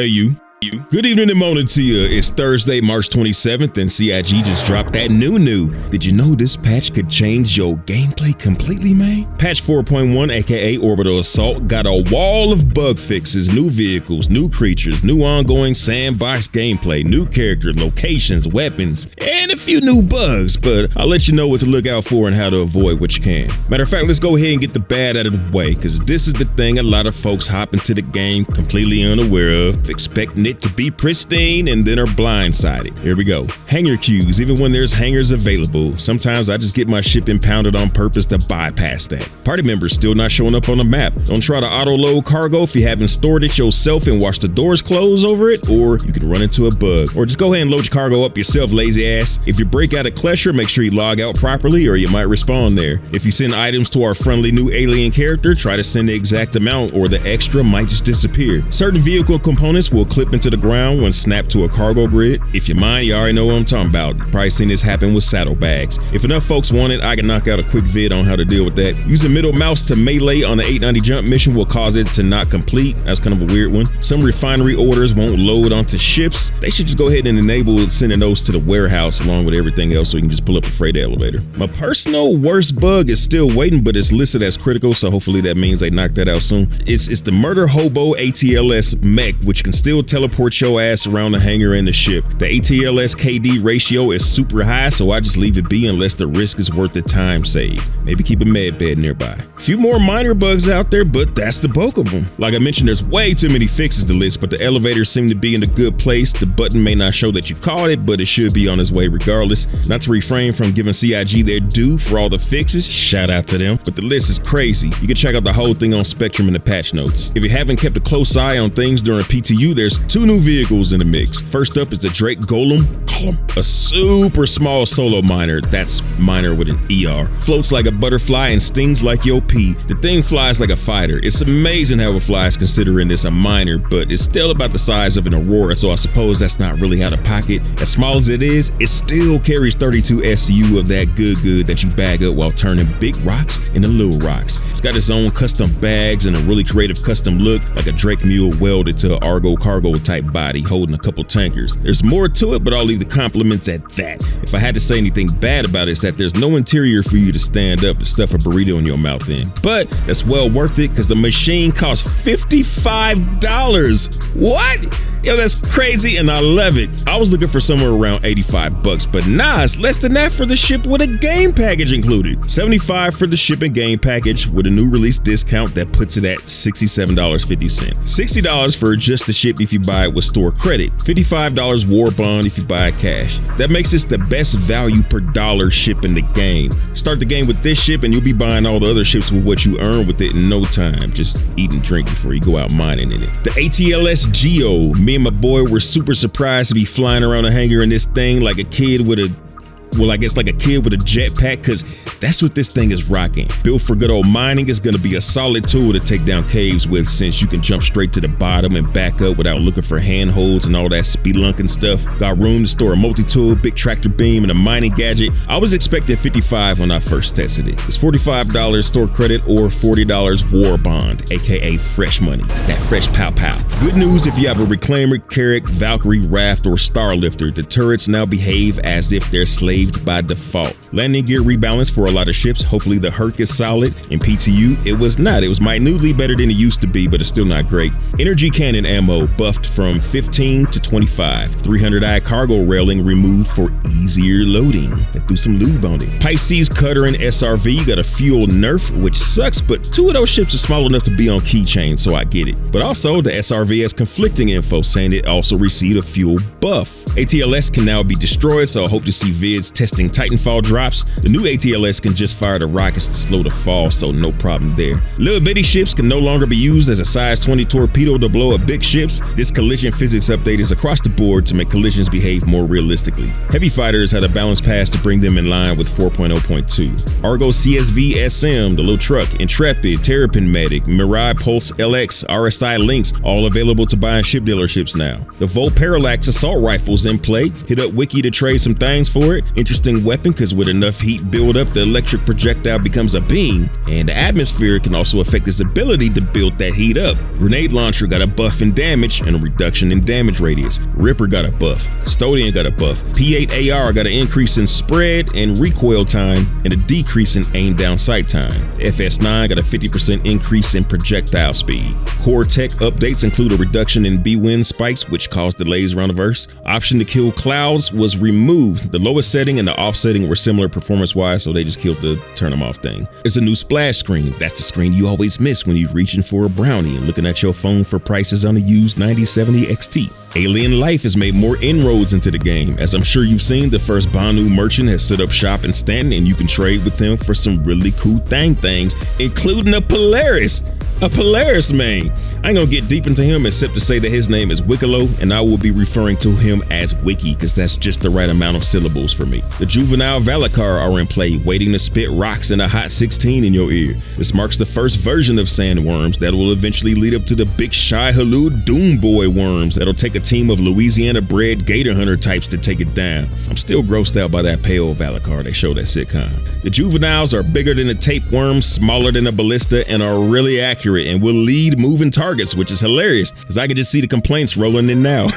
Hey, you. Good evening and morning to you. It's Thursday, March 27th, and CIG just dropped that new. Did you know this patch could change your gameplay completely, man? Patch 4.1, aka Orbital Assault, got a wall of bug fixes, new vehicles, new creatures, new ongoing sandbox gameplay, new characters, locations, weapons, and a few new bugs, but I'll let you know what to look out for and how to avoid what you can. Matter of fact, let's go ahead and get the bad out of the way, because this is the thing a lot of folks hop into the game completely unaware of, expecting it to be pristine and then are blindsided. Here we go. Hangar queues, even when there's hangars available. Sometimes I just get my ship impounded on purpose to bypass that. Party members still not showing up on the map. Don't try to auto-load cargo if you haven't stored it yourself and watch the doors close over it, or you can run into a bug. Or just go ahead and load your cargo up yourself, lazy ass. If you break out of Klesher, make sure you log out properly or you might respawn there. If you send items to our friendly new alien character, try to send the exact amount or the extra might just disappear. Certain vehicle components will clip into the ground when snapped to a cargo grid. If you mind, you already know what I'm talking about. You've probably seen this happen with saddlebags. If enough folks want it, I can knock out a quick vid on how to deal with that. Using middle mouse to melee on the 890 jump mission will cause it to not complete. That's kind of a weird one. Some refinery orders won't load onto ships. They should just go ahead and enable sending those to the warehouse along with everything else so you can just pull up a freight elevator. My personal worst bug is still waiting, but it's listed as critical, so hopefully that means they knock that out soon. It's the murder hobo ATLS mech, which can still teleport your ass around the hangar and the ship. The ATLS KD ratio is super high, so I just leave it be unless the risk is worth the time saved. Maybe keep a med bed nearby. A few more minor bugs out there, but that's the bulk of them. Like I mentioned, there's way too many fixes to list, but the elevators seem to be in a good place. The button may not show that you caught it, but it should be on its way regardless. Not to refrain from giving CIG their due for all the fixes, shout out to them, but the list is crazy. You can check out the whole thing on Spectrum in the patch notes. If you haven't kept a close eye on things during PTU, there's two new vehicles in the mix. First up is the Drake Golem, a super small solo miner. That's miner with an ER. Floats like a butterfly and stings like your pee. The thing flies like a fighter. It's amazing how it flies considering it's a miner, but it's still about the size of an Aurora, so I suppose that's not really out of pocket. As small as it is, it still carries 32 SU of that good that you bag up while turning big rocks into little rocks. It's got its own custom bags and a really creative custom look, like a Drake mule welded to an Argo cargo type body holding a couple tankers. There's more to it, but I'll leave the compliments at that. If I had to say anything bad about it, it's that there's no interior for you to stand up to stuff a burrito in your mouth in. But that's well worth it because the machine costs $55. What? Yo, that's crazy and I love it. I was looking for somewhere around $85, but nah, it's less than that for the ship with a game package included. $75 for the ship and game package with a new release discount that puts it at $67.50. $60 for just the ship if you buy it with store credit. $55 war bond if you buy it cash. That makes this the best value per dollar ship in the game. Start the game with this ship and you'll be buying all the other ships with what you earn with it in no time. Just eat and drink before you go out mining in it. The ATLS Geo. Me and my boy were super surprised to be flying around a hangar in this thing like a kid with a jetpack, because that's what this thing is rocking. Built for good old mining, is going to be a solid tool to take down caves with, since you can jump straight to the bottom and back up without looking for handholds and all that spelunking stuff. Got room to store a multi-tool, big tractor beam, and a mining gadget. I was expecting $55 when I first tested it. It's $45 store credit or $40 war bond, aka fresh money. That fresh pow pow. Good news if you have a Reclaimer, Carrack, Valkyrie, Raft, or Starlifter. The turrets now behave as if they're slaves by default. Landing gear rebalance for a lot of ships. Hopefully the Herc is solid. In PTU, it was not. It was minutely better than it used to be, but it's still not great. Energy cannon ammo buffed from 15 to 25. 300i cargo railing removed for easier loading. They threw some lube on it. Pisces cutter and SRV got a fuel nerf, which sucks, but two of those ships are small enough to be on keychains, so I get it. But also the SRV has conflicting info saying it also received a fuel buff. ATLS can now be destroyed, so I hope to see vids testing Titanfall drops. The new ATLS can just fire the rockets to slow the fall, so no problem there. Little bitty ships can no longer be used as a size 20 torpedo to blow up big ships. This collision physics update is across the board to make collisions behave more realistically. Heavy fighters had a balance pass to bring them in line with 4.0.2. Argo CSV SM, the little truck, Intrepid, Terrapin Medic, Mirai Pulse LX, RSI Lynx, all available to buy in ship dealerships now. The Volt Parallax assault rifles in play. Hit up Wiki to trade some things for it. interesting weapon because with enough heat build up, the electric projectile becomes a beam, and the atmosphere can also affect its ability to build that heat up. Grenade launcher got a buff in damage and a reduction in damage radius. Ripper got a buff. Custodian got a buff. P8 AR got an increase in spread and recoil time and a decrease in aim down sight time. FS9 got a 50% increase in projectile speed. Core tech updates include a reduction in B-wind spikes, which cause delays around the verse. Option to kill clouds was removed. The lowest setting and the off setting were similar performance-wise, so they just killed the turn them off thing. There's a new splash screen. That's the screen you always miss when you're reaching for a brownie and looking at your phone for prices on a used 9070 XT. Alien Life has made more inroads into the game. As I'm sure you've seen, the first Banu merchant has set up shop in Stanton, and you can trade with him for some really cool things, including a Polaris main. I ain't gonna get deep into him except to say that his name is Wickalo, and I will be referring to him as Wiki because that's just the right amount of syllables for me. The juvenile Valakar are in play, waiting to spit rocks in a hot 16 in your ear. This marks the first version of Sandworms that will eventually lead up to the big Shai Halud Doom Boy worms that'll take a team of Louisiana-bred gator hunter types to take it down. I'm still grossed out by that pale Valakar they showed at sitcom. The juveniles are bigger than a tapeworm, smaller than a ballista, and are really accurate and will lead moving targets, which is hilarious because I can just see the complaints rolling in now.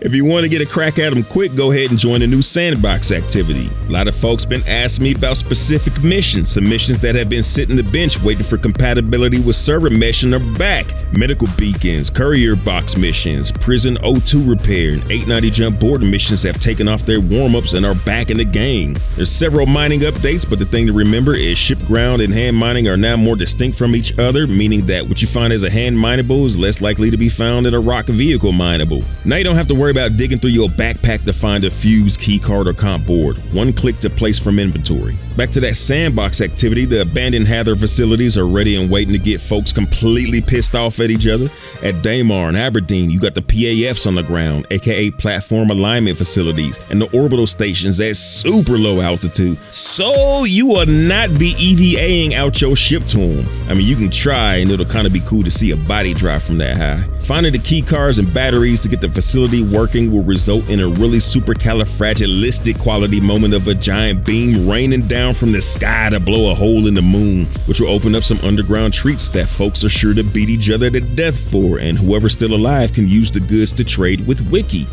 If you want to get a crack at them quick, go ahead and join the new Sandbox Activity. A lot of folks been asking me about specific missions. Some missions that have been sitting the bench waiting for compatibility with server meshing are back. Medical beacons, courier box missions, prison O2 repair, and 890 jump border missions have taken off their warm-ups and are back in the game. There's several mining updates, but the thing to remember is ship ground and hand mining are now more distinct from each other, meaning that what you find as a hand mineable is less likely to be found in a rock vehicle mineable. Now you don't have to worry about digging through your backpack to find a fuse, key card, or comp board. One click to place from inventory. Back to that Sandbox Activity, the abandoned Hather facilities are ready and waiting to get folks completely pissed off at each other. At Daymar and Aberdeen, you got the PAFs on the ground, aka platform alignment facilities, and the orbital stations at super low altitude. So you will not be EVAing out your ship to them. I mean, you can try and it'll kind of be cool to see a body drop from that high. Finding the key cards and batteries to get the facility working will result in a really supercalifragilistic quality moment of a giant beam raining down from the sky to blow a hole in the moon, which will open up some underground treats that folks are sure to beat each other to death for, and whoever's still alive can use the goods to trade with Wiki.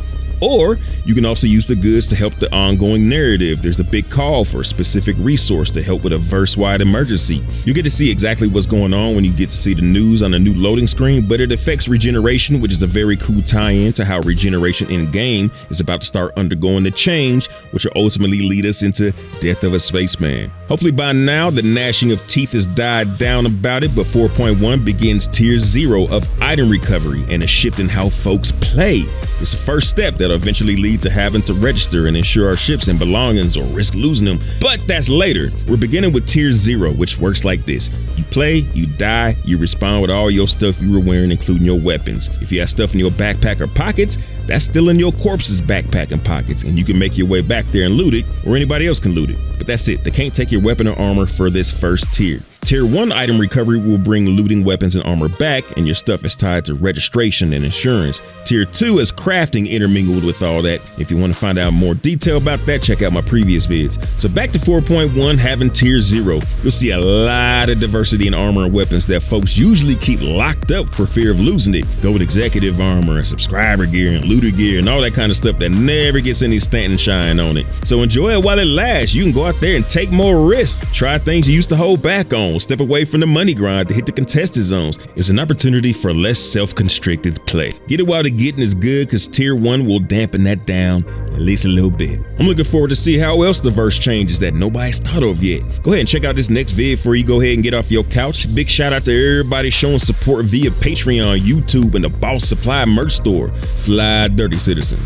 Or you can also use the goods to help the ongoing narrative. There's a big call for a specific resource to help with a verse-wide emergency. You get to see exactly what's going on when you get to see the news on a new loading screen, but it affects regeneration, which is a very cool tie-in to how regeneration in-game is about to start undergoing the change, which will ultimately lead us into Death of a Spaceman. Hopefully by now, the gnashing of teeth has died down about it, but 4.1 begins Tier 0 of item recovery and a shift in how folks play. It's the first step that'll eventually lead to having to register and insure our ships and belongings or risk losing them, but that's later. We're beginning with Tier 0, which works like this. You play, you die, you respawn with all your stuff you were wearing, including your weapons. If you have stuff in your backpack or pockets, that's still in your corpse's backpack and pockets, and you can make your way back there and loot it, or anybody else can loot it. But that's it. They can't take your weapon or armor for this first tier. Tier 1 item recovery will bring looting weapons and armor back, and your stuff is tied to registration and insurance. Tier 2 is crafting intermingled with all that. If you want to find out more detail about that, check out my previous vids. So back to 4.1 having Tier 0. You'll see a lot of diversity in armor and weapons that folks usually keep locked up for fear of losing it. Go with executive armor and subscriber gear and looter gear and all that kind of stuff that never gets any Stanton shine on it. So enjoy it while it lasts. You can go out there and take more risks. Try things you used to hold back on. Step away from the money grind to hit the contested zones. It's an opportunity for less self-constricted play. Get it while the getting is good, because Tier 1 will dampen that down at least a little bit. I'm looking forward to see how else the verse changes that nobody's thought of yet. Go ahead and check out this next vid before you go ahead and get off your couch. Big shout out to everybody showing support via Patreon, YouTube, and the Boss Supply merch store. Fly Dirty Citizen.